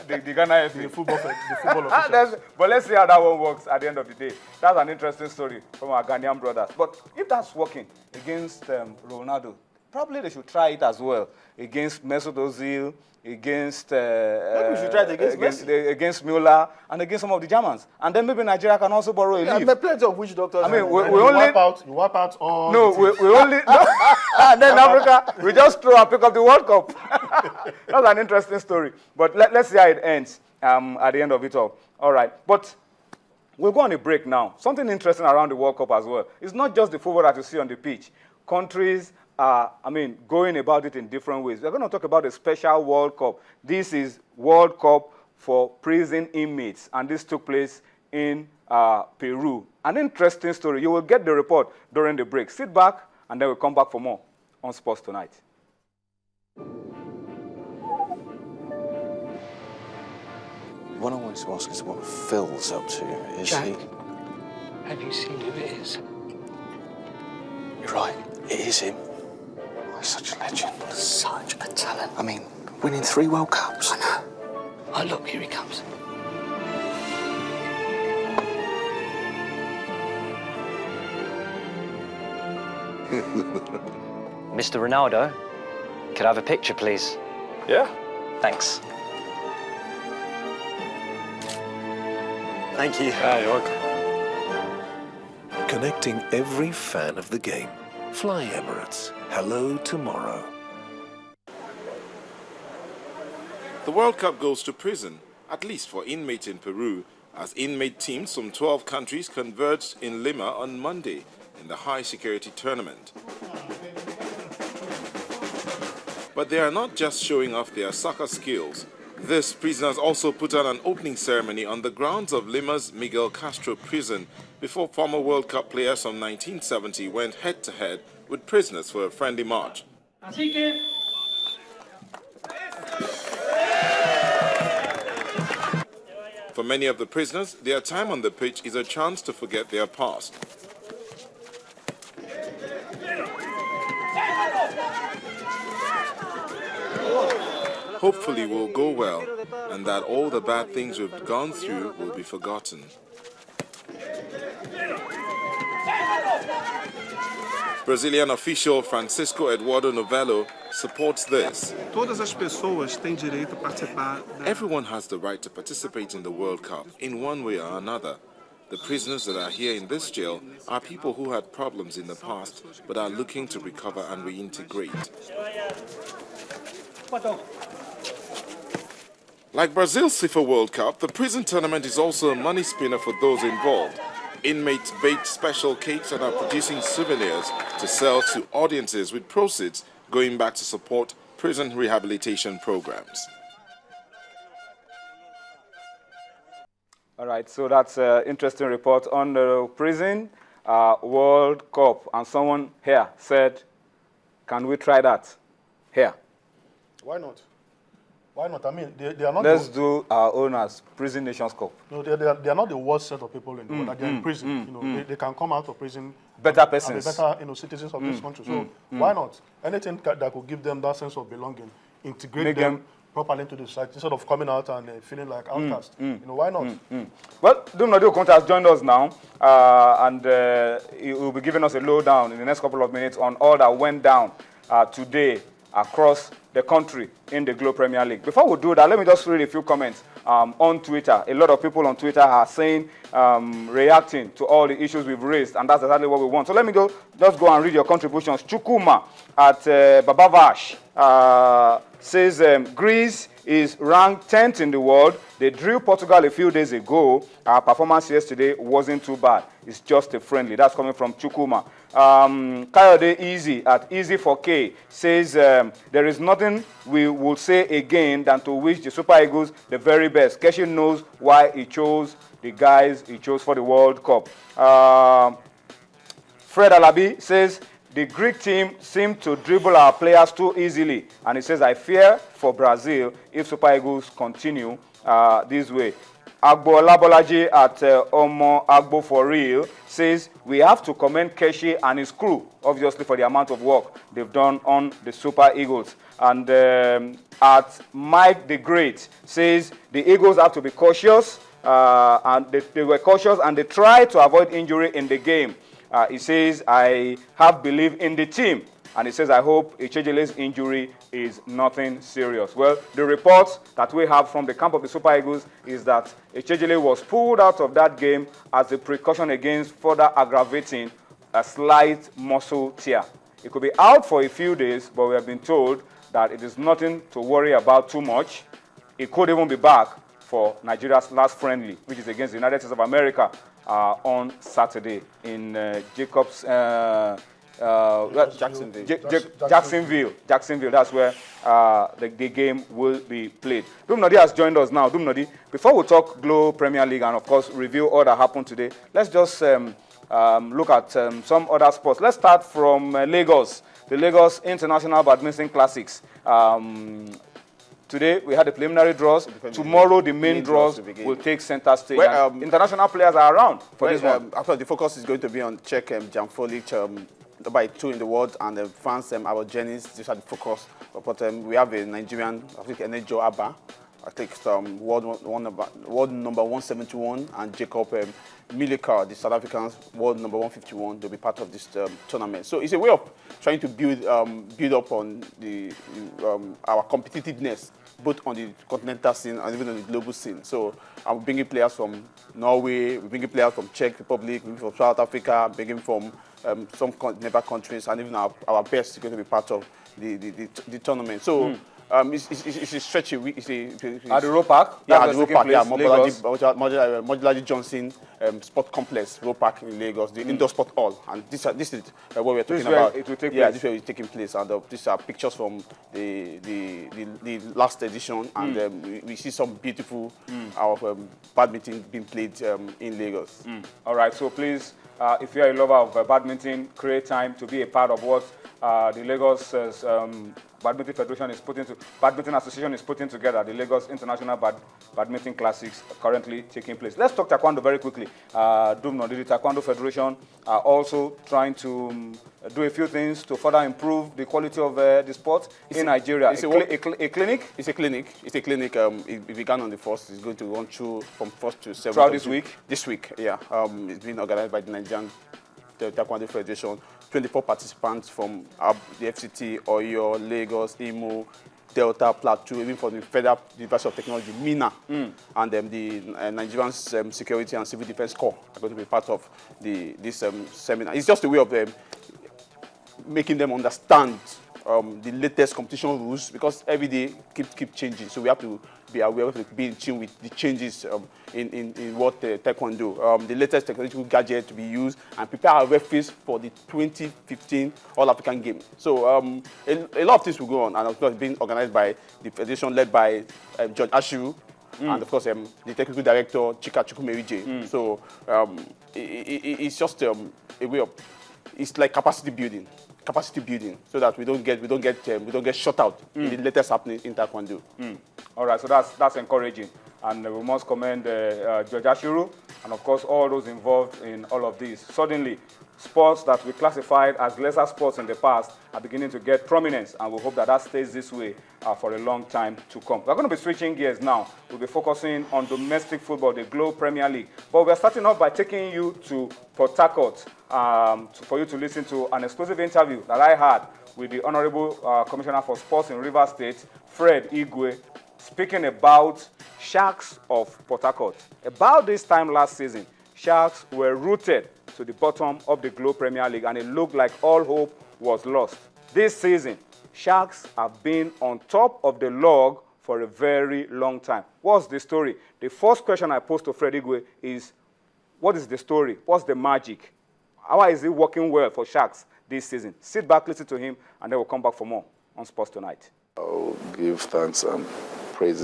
the Ghana FA. The football officials. But let's see how that one works at the end of the day. That's an interesting story from our Ghanaian brothers. But if that's working against Ronaldo, probably they should try it as well against Mesut Ozil, against maybe we should try it against Müller and against some of the Germans, and then maybe Nigeria can also borrow a leaf. There are plenty of witch doctors. I mean, we you only wipe out all. No, we only no. And then Africa, we just throw and pick up the World Cup. That's an interesting story. But let's see how it ends at the end of it all. All right, but we'll go on a break now. Something interesting around the World Cup as well. It's not just the football that you see on the pitch. Countries are, going about it in different ways. We're going to talk about a special World Cup. This is World Cup for prison inmates, and this took place in Peru. An interesting story. You will get the report during the break. Sit back, and then we'll come back for more on Sports Tonight. What I wanted to ask is what Phil's up to. Is Jack, he... have you seen who it is? You're right, it is him. Oh, he's such a legend. Such a talent. I mean, winning 3 World Cups. I know. Oh, look, here he comes. Mr. Ronaldo, could I have a picture, please? Yeah. Thanks. Thank you. You're welcome. Connecting every fan of the game. Fly Emirates. Hello tomorrow. The World Cup goes to prison, at least for inmates in Peru, as inmate teams from 12 countries converged in Lima on Monday in the high-security tournament. But they are not just showing off their soccer skills. These prisoners also put on an opening ceremony on the grounds of Lima's Miguel Castro prison before former World Cup players from 1970 went head-to-head with prisoners for a friendly match. For many of the prisoners, their time on the pitch is a chance to forget their past. Hopefully will go well, and that all the bad things we've gone through will be forgotten. Brazilian official Francisco Eduardo Novello supports this. Everyone has the right to participate in the World Cup in one way or another. The prisoners that are here in this jail are people who had problems in the past but are looking to recover and reintegrate. Like Brazil's FIFA World Cup, the prison tournament is also a money spinner for those involved. Inmates bake special cakes and are producing souvenirs to sell to audiences, with proceeds going back to support prison rehabilitation programs. All right, so that's an interesting report on the prison World Cup. And someone here said, can we try that here? Why not? Why not? I mean, they are not... Let's do our own as Prison Nations Cup. No, they are not the worst set of people in the world. They're in prison. They can come out of prison... Better persons. And be better citizens of this country. So why not? Anything that could give them that sense of belonging, integrate them properly into the society, instead of coming out and feeling like outcasts. Why not? Well, Dumnadio Conte has joined us now, and he will be giving us a lowdown in the next couple of minutes on all that went down today across the country in the Globe Premier League. Before we do that, let me just read a few comments on Twitter. A lot of people on Twitter are saying, reacting to all the issues we've raised, and that's exactly what we want. So let me just go and read your contributions. Chukuma at Babavash says, Greece is ranked 10th in the world. They drew Portugal a few days ago. Our performance yesterday wasn't too bad. It's just a friendly. That's coming from Chukuma. Kayode Easy at Easy4K says, there is nothing we will say again than to wish the Super Eagles the very best. Keshi knows why he chose the guys he chose for the World Cup. Fred Alabi says, the Greek team seemed to dribble our players too easily. And he says, I fear for Brazil if Super Eagles continue this way. Agbo Labolaji at Omo Agbo for real says, we have to commend Keshi and his crew, obviously, for the amount of work they've done on the Super Eagles. And at Mike the Great says the Eagles have to be cautious, and they were cautious and they tried to avoid injury in the game. He says, I have belief in the team. And he says, I hope Echejele's injury is nothing serious. Well, the reports that we have from the camp of the Super Eagles is that Echejele was pulled out of that game as a precaution against further aggravating a slight muscle tear. He could be out for a few days, but we have been told that it is nothing to worry about too much. He could even be back for Nigeria's last friendly, which is against the United States of America on Saturday in Jacksonville. That's where the game will be played. Dumnodi has joined us now. Dumnodi, before we talk Glo Premier League and, of course, review all that happened today, let's just look at some other sports. Let's start from Lagos, the Lagos International Badminton Classics. Today, we had the preliminary draws. Tomorrow, the main draws will take center stage. Well, international players are around for this one. After the focus is going to be on Czech Jan Folic, by 2 in the world, and France, our journeys. These are the focus. But we have a Nigerian, I think, Enejo Abba, I think world number 171, and Jacob Milika, the South Africans, world number 151. They'll be part of this tournament. So it's a way of trying to build up on our competitiveness, both on the continental scene and even on the global scene. So I'm bringing players from Norway, we're bringing players from Czech Republic, from South Africa, bringing from some neighbor countries, and even our best is going to be part of the tournament. So it's a stretchy. At the Roe Park? Yeah, at the Roe Park, yeah. Modulaji Johnson Sport Complex, Roe Park in Lagos, the indoor sport hall. And this is what we're talking about. It will take place. Yeah, this is where it's taking place. And these are pictures from the last edition. And we see some beautiful badminton being played in Lagos. All right, so please, if you're a lover of badminton, create time to be a part of what the Lagos Badminton Federation is Badminton Association is putting together. The Lagos International Badminton Classics are currently taking place. Let's talk Taekwondo very quickly. Dumno, the Taekwondo Federation are also trying to do a few things to further improve the quality of the sport in Nigeria. It's a clinic? It's a clinic. It's a clinic. It began on the 1st. It's going to run through from 1st to 7th. Throughout this week? This week, yeah. It's been organized by the Nigerian Taekwondo Federation. 24 participants from the FCT, Oyo, Lagos, Imo, Delta, Plateau, even from the Federal University of Technology, Mina, and the Nigerian Security and Civil Defense Corps are going to be part of this seminar. It's just a way of making them understand the latest competition rules, because every day keep changing. So we have to be aware of be in tune with the changes in what Taekwondo, the latest technological gadget to be used, and prepare our referees for the 2015 All-African Games. So a lot of things will go on, and of course being organized by the federation led by George Ashiru, and of course the technical director Chika Chukwumerije. So it's just a way of, it's like capacity building, so that we don't get shut out in the latest happening in Taekwondo. All right, so that's encouraging, and we must commend George Ashiru and of course all those involved in all of this. Suddenly, sports that we classified as lesser sports in the past are beginning to get prominence, and we hope that stays this way for a long time to come. We're going to be switching gears now. We'll be focusing on domestic football, the Glo Premier League. But we're starting off by taking you to Port Harcourt for you to listen to an exclusive interview that I had with the Honorable Commissioner for Sports in Rivers State, Fred Igwe, speaking about Sharks of Port Harcourt. About this time last season, Sharks were rooted to the bottom of the Glo Premier League, and it looked like all hope was lost. This season, Sharks have been on top of the log for a very long time. What's the story? The first question I posed to Fred Igwe is, what is the story? What's the magic? How is it working well for Sharks this season? Sit back, listen to him, and then we'll come back for more on Sports Tonight. I'll give thanks and praise